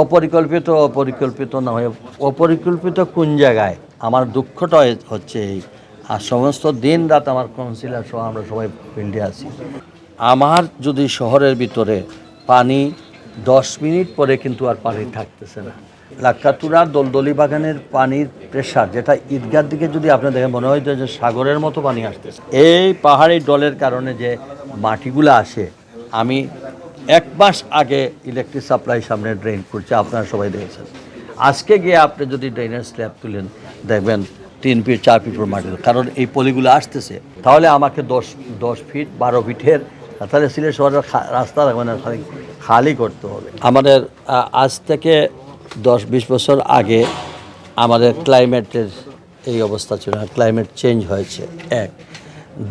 অপরিকল্পিত না হয়ে অপরিকল্পিত কোন জায়গায় আমার দুঃখটা হচ্ছে এই, আর সমস্ত দিন রাত আমার কাউন্সিলর সহ আমরা সবাই ফিল্ডে আছি। আমার যদি শহরের ভিতরে পানি 10 মিনিট পরে কিন্তু আর পানি থাকতেছে না। লাক্কাতুরা দলদলি বাগানের পানির প্রেশার, যেটা ঈদগার দিকে যদি আপনি দেখেন মনে হয় যে সাগরের মতো পানি আসতেছে। এই পাহাড়ি ডলের কারণে যে মাটিগুলো আসে, আমি 1 মাস আগে ইলেকট্রিক সাপ্লাই সামনে ড্রেন করছে, আপনারা সবাই দেখেছেন। আজকে গিয়ে আপনি যদি ড্রেনের স্ল্যাব তুলেন দেখবেন 3 ফিট 4 ফিট পর মাটি, কারণ এই পলিগুলো আসতেছে। তাহলে আমাকে 10 ফিট 12 ফিটের, তাহলে সিলেট শহরের রাস্তা মানে খালি করতে হবে আমাদের। আজ থেকে 10-20 বছর আগে আমাদের ক্লাইমেটের এই অবস্থা ছিল না, ক্লাইমেট চেঞ্জ হয়েছে এক।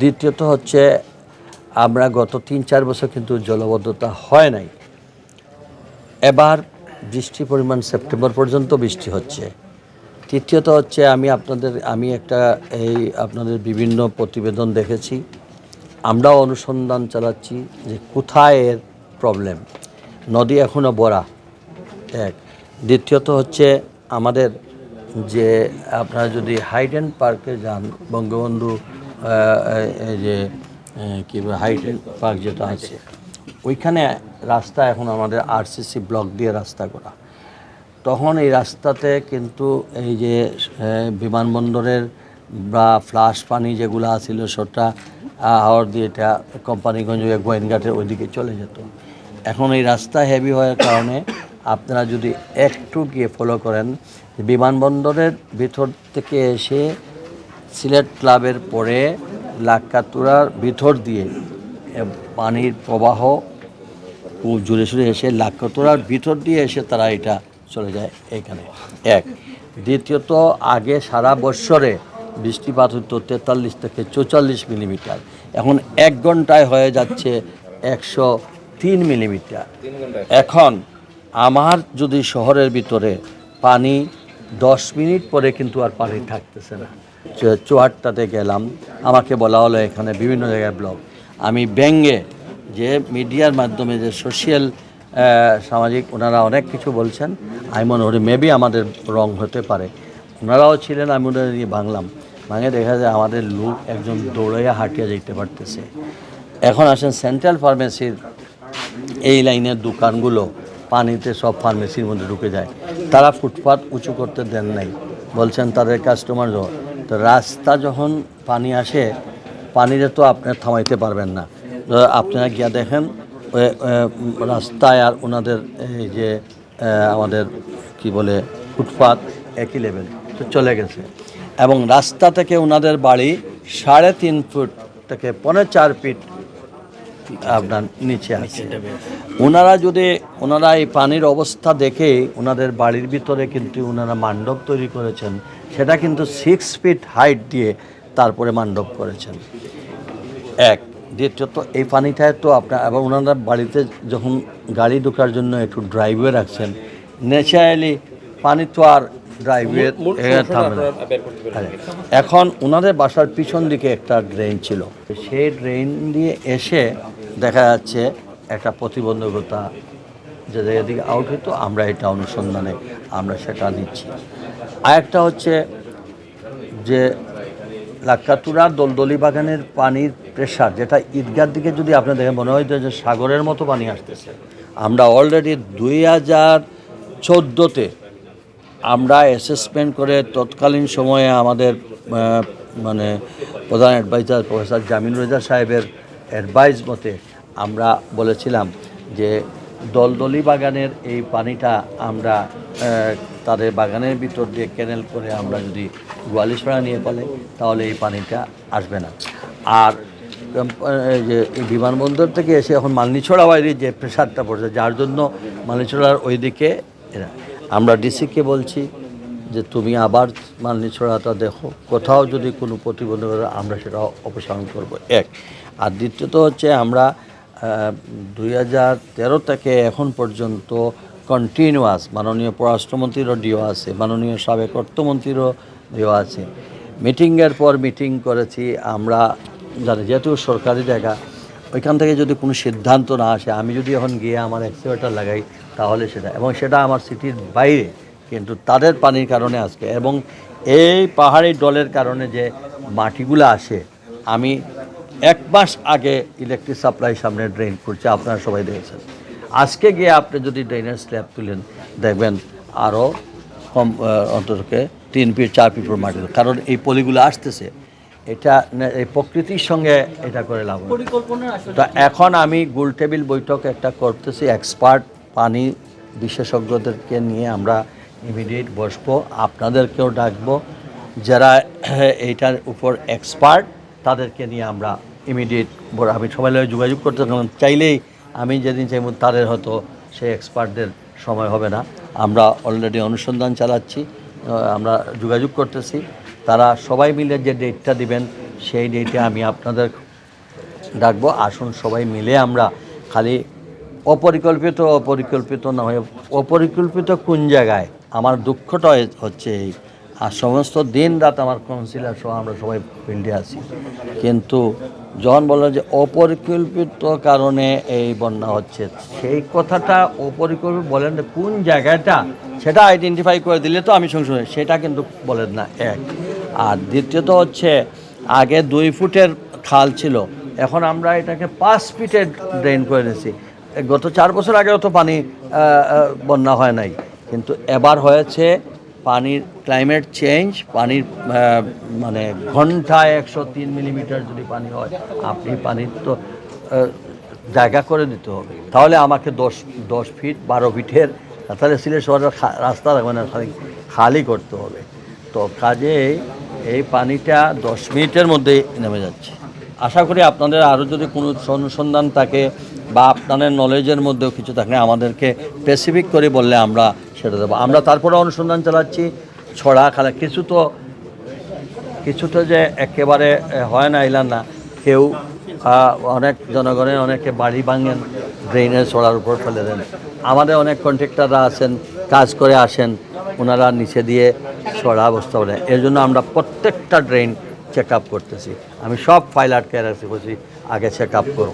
দ্বিতীয়ত হচ্ছে আমরা গত 3-4 বছর কিন্তু জলবদ্ধতা হয় নাই। এবার বৃষ্টির পরিমাণ সেপ্টেম্বর পর্যন্ত বৃষ্টি হচ্ছে। তৃতীয়ত হচ্ছে আমি আপনাদের বিভিন্ন প্রতিবেদন দেখেছি, আমরাও অনুসন্ধান চালাচ্ছি যে কোথায় এর প্রবলেম। নদী এখনও ভরা এক। দ্বিতীয়ত হচ্ছে আমাদের যে আপনারা যদি হাইডেন পার্কে যান, বঙ্গবন্ধু যে কী বলে হাইডেন পার্ক যেটা আছে, ওইখানে রাস্তা এখন আমাদের আরসিসি ব্লক দিয়ে রাস্তা করা। তখন এই রাস্তাতে কিন্তু এই যে বিমানবন্দরের বা ফ্লাশ পানি যেগুলো আছিল সেটা হাওড় দিয়ে এটা কোম্পানিগঞ্জ গোয়েনঘাটের ওইদিকে চলে যেত। এখন এই রাস্তা হেভি হওয়ার কারণে আপনারা যদি একটু গিয়ে ফলো করেন, বিমানবন্দরের ভিতর থেকে এসে সিলেট ক্লাবের পরে লাক্কাতুরার ভিতর দিয়ে পানির প্রবাহ খুব জোরে সোরে এসে লাক্কাতুরার ভিতর দিয়ে এসে তারা এটা চলে যায় এখানে এক। দ্বিতীয়ত আগে সারা বৎসরে বৃষ্টিপাত হতো 43 থেকে 44 মিলিমিটার, এখন 1 ঘন্টায় হয়ে যাচ্ছে 103 মিলিমিটার। এখন আমার যদি শহরের ভিতরে পানি 10 মিনিট পরে কিন্তু আর পানি থাকতেছে না। চুয়াট্টাতে গেলাম, আমাকে বলা হলো এখানে বিভিন্ন জায়গায় ব্লক। আমি ব্যঙ্গে যে মিডিয়ার মাধ্যমে যে সোশ্যাল সামাজিক ওনারা অনেক কিছু বলছেন, আমি মনে করি মেবি আমাদের রং হতে পারে, ওনারাও ছিলেন, আমি ওনারা নিয়ে ভাঙলাম। ভাঙে দেখা যায় আমাদের লোক একজন দৌড়াইয়া হাঁটিয়া যেতে পারতেছে। এখন আসেন সেন্ট্রাল ফার্মেসির এই লাইনের দোকানগুলো পানিতে সব ফার্মেসির মধ্যে ঢুকে যায়, তারা ফুটপাত উঁচু করতে দেন নাই, বলছেন তাদের কাস্টমার। তো রাস্তা যখন পানি আসে, পানিতে তো আপনার থামাইতে পারবেন না। আপনারা গিয়া দেখেন রাস্তায় আর ওনাদের এই যে আমাদের কি বলে ফুটপাত একই লেভেল তো চলে গেছে, এবং রাস্তা থেকে ওনাদের বাড়ি 3.5 ফুট থেকে 4.25 ফিট আপনার নিচে আছে। ওনারা এই পানির অবস্থা দেখে ওনাদের বাড়ির ভিতরে কিন্তু ওনারা মণ্ডপ তৈরি করেছেন, সেটা কিন্তু 6 ফিট হাইট দিয়ে তারপরে মণ্ডপ করেছেন এক। দ্বিতীয়ত এই পানিটায় তো আপনার আবার ওনারা বাড়িতে যখন গাড়ি ঢোকার জন্য একটু ড্রাইভওয়ে রাখছেন, ন্যাচারালি পানি তো আর ড্রাইভওয়ে থামে না। এখন ওনাদের বাসার পিছন দিকে একটা ড্রেন ছিল, সেই ড্রেন দিয়ে এসে দেখা যাচ্ছে একটা প্রতিবন্ধকতা যে জায়গা দিকে আউট হতো, আমরা এটা অনুসন্ধানে আমরা সেটা নিচ্ছি। আরেকটা হচ্ছে যে লাক্কাতুরা দলদলি বাগানের পানির প্রেশার, যেটা ঈদগার দিকে যদি আপনি দেখেন মনে হয় যে সাগরের মতো পানি আসতেছে। আমরা অলরেডি 2014-তে আমরা অ্যাসেসমেন্ট করে তৎকালীন সময়ে আমাদের মানে প্রধান অ্যাডভাইজার প্রফেসর জামিন রেজা সাহেবের অ্যাডভাইস মতে আমরা বলেছিলাম যে দলদলি বাগানের এই পানিটা আমরা তাদের বাগানের ভিতর দিয়ে ক্যানেল করে আমরা যদি গোয়ালিশপাড়া নিয়ে পালে তাহলে এই পানিটা আসবে না। আর যে বিমানবন্দর থেকে এসে এখন মালনীছড়া বাইরে যে প্রেশারটা পড়ছে, যার জন্য মালনীছড়ার ওইদিকে এরা, আমরা ডিসিকে বলছি যে তুমি আবার মালনীছড়াটা দেখো, কোথাও যদি কোনো প্রতিবন্ধকতা আমরা সেটা অপসারণ করব এক। আর দ্বিতীয়ত হচ্ছে আমরা 2013 থেকে এখন পর্যন্ত কন্টিনিউয়াস মাননীয় পররাষ্ট্রমন্ত্রীরও ডিও আছে, মাননীয় সাবেক অর্থমন্ত্রীরও ডিও আছে, মিটিংয়ের পর মিটিং করেছি আমরা, যেহেতু সরকারি জায়গা ওইখান থেকে যদি কোনো সিদ্ধান্ত না আসে, আমি যদি এখন গিয়ে আমার এক্সকেভেটর লাগাই তাহলে সেটা, এবং সেটা আমার সিটির বাইরে, কিন্তু তাদের পানির কারণে আজকে, এবং এই পাহাড়ি ডলের কারণে যে মাটিগুলো আসে, আমি 1 মাস আগে ইলেকট্রিক সাপ্লাই সামনে ড্রেন করছে, আপনারা সবাই দেখেছেন। আজকে গিয়ে আপনি যদি ড্রেনের স্ল্যাব তুলেন দেখবেন আরও কম, অন্ততকে 3 ফিট 4 ফিট উপর মাটি, কারণ এই পলিগুলো আসতেছে, এটা এই প্রকৃতির সঙ্গে এটা করে লাভ। তো এখন আমি গোল টেবিল বৈঠক একটা করতেছি, এক্সপার্ট পানি বিশেষজ্ঞদেরকে নিয়ে আমরা ইমিডিয়েট বসবো, আপনাদেরকেও ডাকবো, যারা এইটার উপর এক্সপার্ট তাদেরকে নিয়ে আমরা ইমিডিয়েট, আমি সবাই যোগাযোগ করতে চাইলেই আমি যেদিন চাইব তাদের হয়তো সেই এক্সপার্টদের সময় হবে না। আমরা অলরেডি অনুসন্ধান চালাচ্ছি, আমরা যোগাযোগ করতেছি, তারা সবাই মিলে যে ডেটটা দিবেন সেই ডেটে আমি আপনাদের ডাকবো। আসুন সবাই মিলে আমরা খালি অপরিকল্পিত না হয়ে, অপরিকল্পিত কোন জায়গায়, আমার দুঃখটা হচ্ছে এই, আর সমস্ত দিন রাত আমার কাউন্সিলর সহ আমরা সবাই ফিল্ডে আছি, কিন্তু যখন বললো যে অপরিকল্পিত কারণে এই বন্যা হচ্ছে, সেই কথাটা অপরিকল্পিত বলেন কোন জায়গাটা, সেটা আইডেন্টিফাই করে দিলে তো আমি সংশোধন, সেটা কিন্তু বলেন না এক। আর দ্বিতীয়ত হচ্ছে আগে 2 ফুটের খাল ছিল, এখন আমরা এটাকে 5 ফিটের ড্রেন করে নিয়েছি। গত 4 বছর আগেও তো পানি বন্যা হয় নাই, কিন্তু এবার হয়েছে। পানির ক্লাইমেট চেঞ্জ, পানির মানে ঘন্টায় 103 মিলিমিটার যদি পানি হয়, আপনি পানির তো জায়গা করে দিতে হবে, তাহলে আমাকে 10 ফিট 12 ফিটের, তাহলে সিলেট শহরের রাস্তা মানে খালি করতে হবে। তো কাজে এই পানিটা 10 মিনিটের মধ্যেই নেমে যাচ্ছে। আশা করি আপনাদের আরও যদি কোনো অনুসন্ধান থাকে বা আপনাদের নলেজের মধ্যেও কিছু থাকে, আমাদেরকে স্পেসিফিক করে বললে আমরা সেটা দেবো। আমরা তারপরে অনুসন্ধান চালাচ্ছি, ছড়া খালা কিছু তো যে একেবারে হয় না, এলাম না, কেউ অনেক জনগণের অনেকে বাড়ি ভাঙেন, ড্রেনের ছড়ার উপর ফেলে দেন। আমাদের অনেক কন্ট্রাক্টররা আছেন, কাজ করে আসেন, ওনারা নিচে দিয়ে ছড়া বস্তা বলে, এর জন্য আমরা প্রত্যেকটা ড্রেন চেক আপ করতেছি। আমি সব ফাইল আটকে রাখছি, বলছি আগে চেক আপ করো।